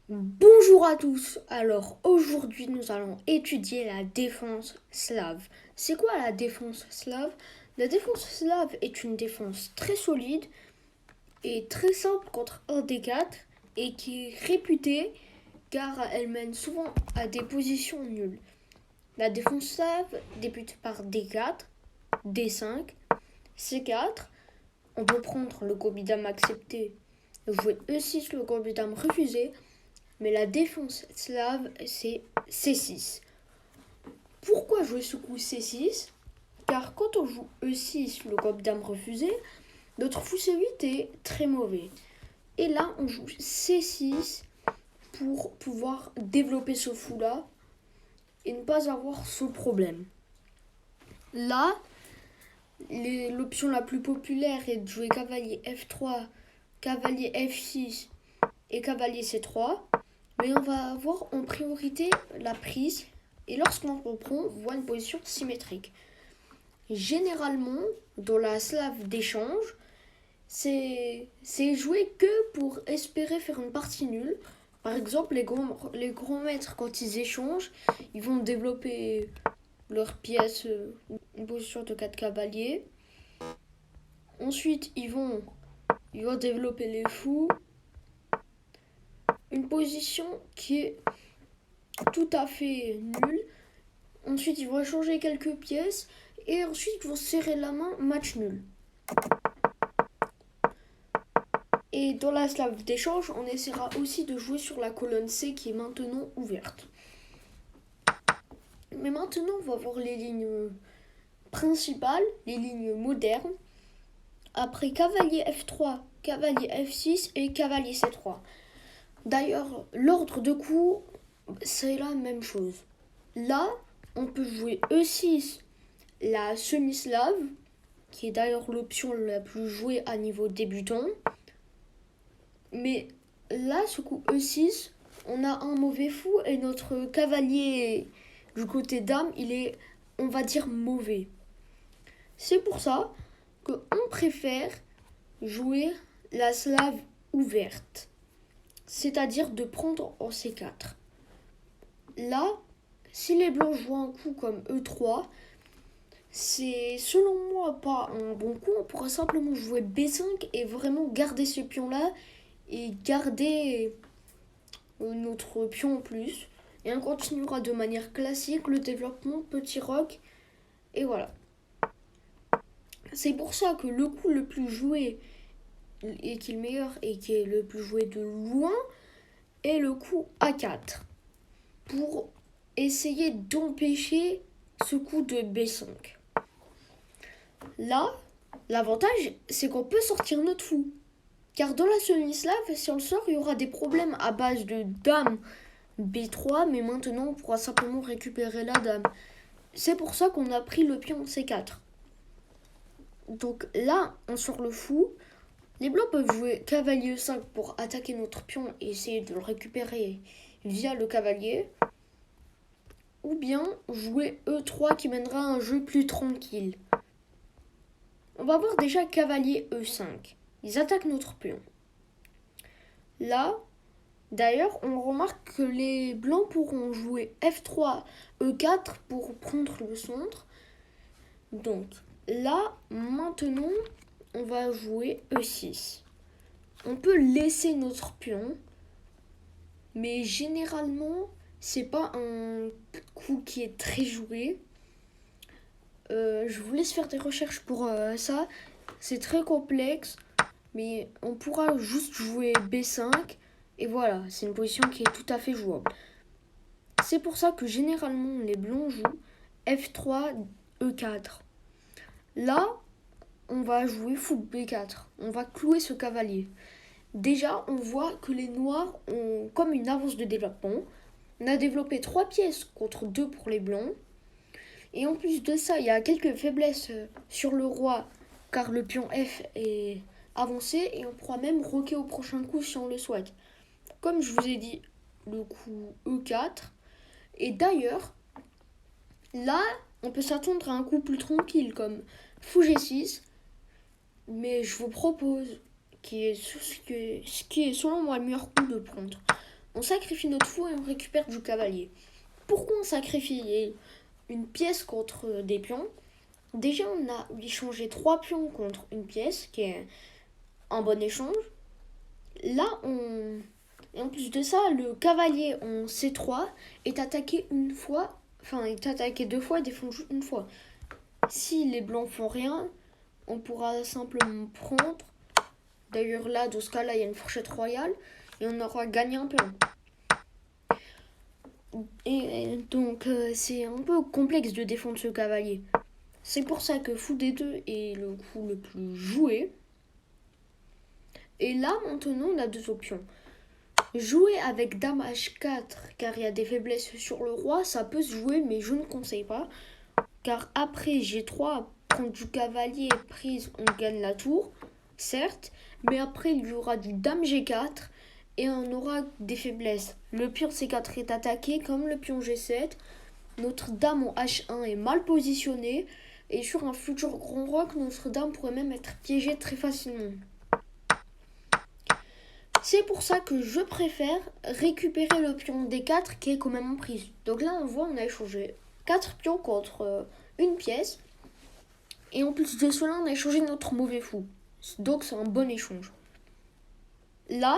Bonjour à tous. Alors aujourd'hui nous allons étudier la défense slave. C'est quoi la défense slave? La défense slave est une défense très solide et très simple contre un des quatre et qui est réputée car elle mène souvent à des positions nulles. La défense slave débute par D4, D5, C4. On peut prendre le coup dame accepté, jouer E6, le coup dame refusé. Mais la défense slave, c'est C6. Pourquoi jouer ce coup C6? Car quand on joue E6, le coup dame refusé, notre fou C8 est très mauvais. Et là, on joue C6 pour pouvoir développer ce fou-là et ne pas avoir ce problème. Là, l'option la plus populaire est de jouer cavalier F3, cavalier F6 et cavalier C3. Mais on va avoir en priorité la prise. Et lorsqu'on reprend, on voit une position symétrique. Généralement, dans la slave d'échange, c'est joué que pour espérer faire une partie nulle. Par exemple, les grands maîtres, quand ils échangent, ils vont développer leur pièce, une position de 4 cavaliers. Ensuite, ils vont développer les fous. Une position qui est tout à fait nulle. Ensuite, ils vont échanger quelques pièces. Et ensuite, ils vont serrer la main, match nul. Et dans la slave d'échange, on essaiera aussi de jouer sur la colonne C qui est maintenant ouverte. Mais maintenant, on va voir les lignes principales, les lignes modernes. Après cavalier F3, cavalier F6 et cavalier C3. D'ailleurs, l'ordre de coups, c'est la même chose. Là, on peut jouer E6, la semi-slave, qui est d'ailleurs l'option la plus jouée à niveau débutant. Mais là, ce coup E6, on a un mauvais fou et notre cavalier du côté dame, il est, on va dire, mauvais. C'est pour ça qu'on préfère jouer la slave ouverte, c'est-à-dire de prendre en C4. Là, si les blancs jouent un coup comme E3, c'est selon moi pas un bon coup. On pourra simplement jouer B5 et vraiment garder ce pion-là et garder notre pion en plus. Et on continuera de manière classique le développement petit roc. Et voilà. C'est pour ça que le coup le plus joué et qui est le meilleur et qui est le plus joué de loin est le coup A4. Pour essayer d'empêcher ce coup de B5. Là, l'avantage, c'est qu'on peut sortir notre fou. Car dans la semi-slave, si on le sort, il y aura des problèmes à base de dame B3, mais maintenant on pourra simplement récupérer la dame. C'est pour ça qu'on a pris le pion C4. Donc là, on sort le fou. Les blancs peuvent jouer cavalier E5 pour attaquer notre pion et essayer de le récupérer via le cavalier. Ou bien jouer E3 qui mènera à un jeu plus tranquille. On va voir déjà cavalier E5. Ils attaquent notre pion. Là, d'ailleurs, on remarque que les blancs pourront jouer F3, E4 pour prendre le centre. Donc là, maintenant, on va jouer E6. On peut laisser notre pion, mais généralement, c'est pas un coup qui est très joué. Je vous laisse faire des recherches pour ça. C'est très complexe, mais on pourra juste jouer B5. Et voilà, c'est une position qui est tout à fait jouable. C'est pour ça que généralement les blancs jouent F3, E4. Là, on va jouer fou B4. On va clouer ce cavalier. Déjà, on voit que les noirs ont comme une avance de développement. On a développé 3 pièces contre 2 pour les blancs. Et en plus de ça, il y a quelques faiblesses sur le roi, car le pion F est avancé et on pourra même roquer au prochain coup si on le souhaite. Comme je vous ai dit, le coup E4. Et d'ailleurs, là, on peut s'attendre à un coup plus tranquille comme fou G6. Mais je vous propose ce qui est selon moi le meilleur coup de prendre. on sacrifie notre fou et on récupère du cavalier. Pourquoi on sacrifie une pièce contre des pions? Déjà, on a échangé 3 pions contre une pièce, qui est un bon échange. Là, et en plus de ça, le cavalier en C3 est attaqué une fois, enfin, est attaqué 2 fois et défendu une fois. Si les blancs font rien, on pourra simplement prendre. D'ailleurs, là, dans ce cas-là, il y a une fourchette royale et on aura gagné un pion. Et donc, c'est un peu complexe de défendre ce cavalier. C'est pour ça que fou D2 est le coup le plus joué. Et là, maintenant, on a 2 options. Jouer avec dame H4, car il y a des faiblesses sur le roi, ça peut se jouer, mais je ne conseille pas. Car après G3, prendre du cavalier prise, on gagne la tour, certes, mais après il y aura du dame G4 et on aura des faiblesses. Le pion C4 est attaqué comme le pion G7. Notre dame en H1 est mal positionnée et sur un futur grand roc, notre dame pourrait même être piégée très facilement. C'est pour ça que je préfère récupérer le pion D4 qui est quand même en prise. Donc là, on voit, on a échangé 4 pions contre une pièce. Et en plus de cela, on a échangé notre mauvais fou. Donc c'est un bon échange. Là,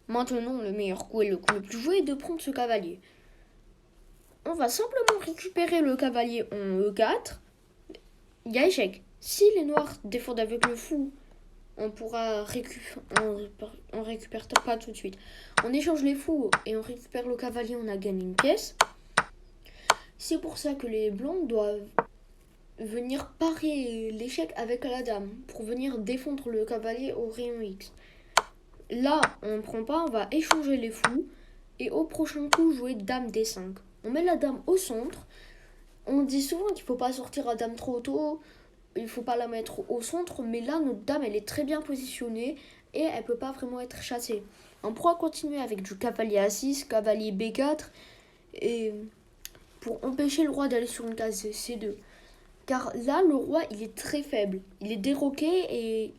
maintenant, le meilleur coup et le coup le plus joué est de prendre ce cavalier. On va simplement récupérer le cavalier en E4. Il y a échec. Si les noirs défendent avec le fou, on pourra on récupère pas tout de suite. On échange les fous et on récupère le cavalier, on a gagné une pièce. C'est pour ça que les blancs doivent venir parer l'échec avec la dame pour venir défendre le cavalier au rayon X. Là, on ne prend pas, on va échanger les fous et au prochain coup jouer dame D5. On met la dame au centre. On dit souvent qu'il ne faut pas sortir la dame trop tôt, il ne faut pas la mettre au centre, mais là, notre dame, elle est très bien positionnée et elle ne peut pas vraiment être chassée. On pourra continuer avec du cavalier A6, cavalier B4, et pour empêcher le roi d'aller sur une case C2. Car là, le roi, il est très faible. Il est déroqué et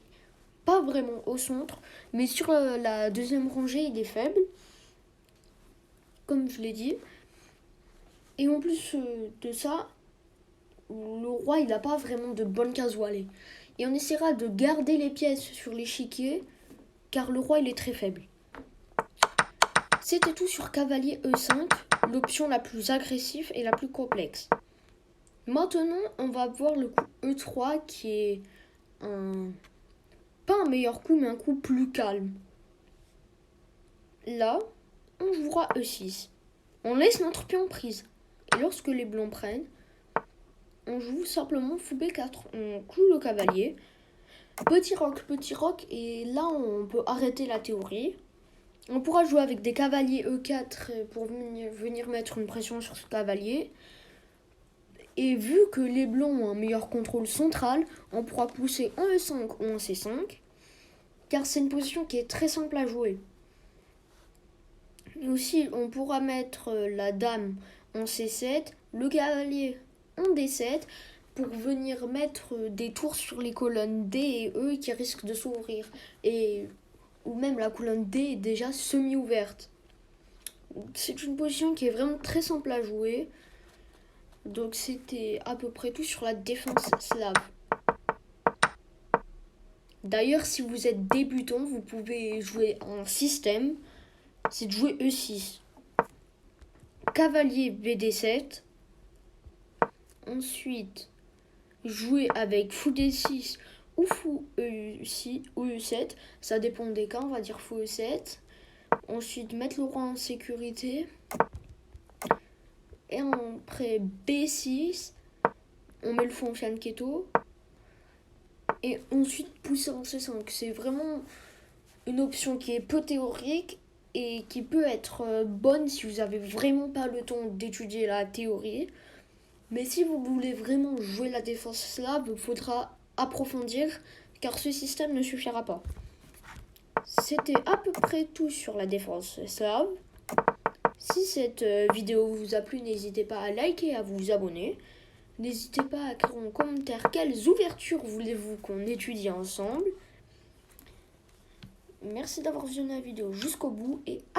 pas vraiment au centre, mais sur la deuxième rangée, il est faible, comme je l'ai dit. Et en plus de ça, le roi, il n'a pas vraiment de bonne case où aller. Et on essaiera de garder les pièces sur l'échiquier, car le roi, il est très faible. C'était tout sur cavalier E5, l'option la plus agressive et la plus complexe. Maintenant, on va voir le coup E3 qui est pas un meilleur coup, mais un coup plus calme. Là, on jouera E6. On laisse notre pion prise. Et lorsque les blancs prennent, on joue simplement fou B4. On cloue le cavalier. Petit roc, et là on peut arrêter la théorie. On pourra jouer avec des cavaliers E4 pour venir mettre une pression sur ce cavalier. Et vu que les blancs ont un meilleur contrôle central, on pourra pousser en E5 ou en C5, car c'est une position qui est très simple à jouer. Et aussi, on pourra mettre la dame en C7, le cavalier en D7, pour venir mettre des tours sur les colonnes D et E qui risquent de s'ouvrir. Ou même la colonne D est déjà semi-ouverte. C'est une position qui est vraiment très simple à jouer. Donc c'était à peu près tout sur la défense slave. D'ailleurs, si vous êtes débutant, vous pouvez jouer un système. C'est de jouer E6. Cavalier BD7. Ensuite, jouer avec fou D6 ou fou E6 ou E7. Ça dépend des cas, on va dire fou E7. Ensuite, mettre le roi en sécurité. Et après B6, on met le fou en fianchetto. Et ensuite pousser en C5. C'est vraiment une option qui est peu théorique et qui peut être bonne si vous avez vraiment pas le temps d'étudier la théorie. Mais si vous voulez vraiment jouer la défense slave, il faudra approfondir car ce système ne suffira pas. C'était à peu près tout sur la défense slave. Si cette vidéo vous a plu, n'hésitez pas à liker et à vous abonner. N'hésitez pas à écrire en commentaire quelles ouvertures voulez-vous qu'on étudie ensemble. Merci d'avoir visionné la vidéo jusqu'au bout et à la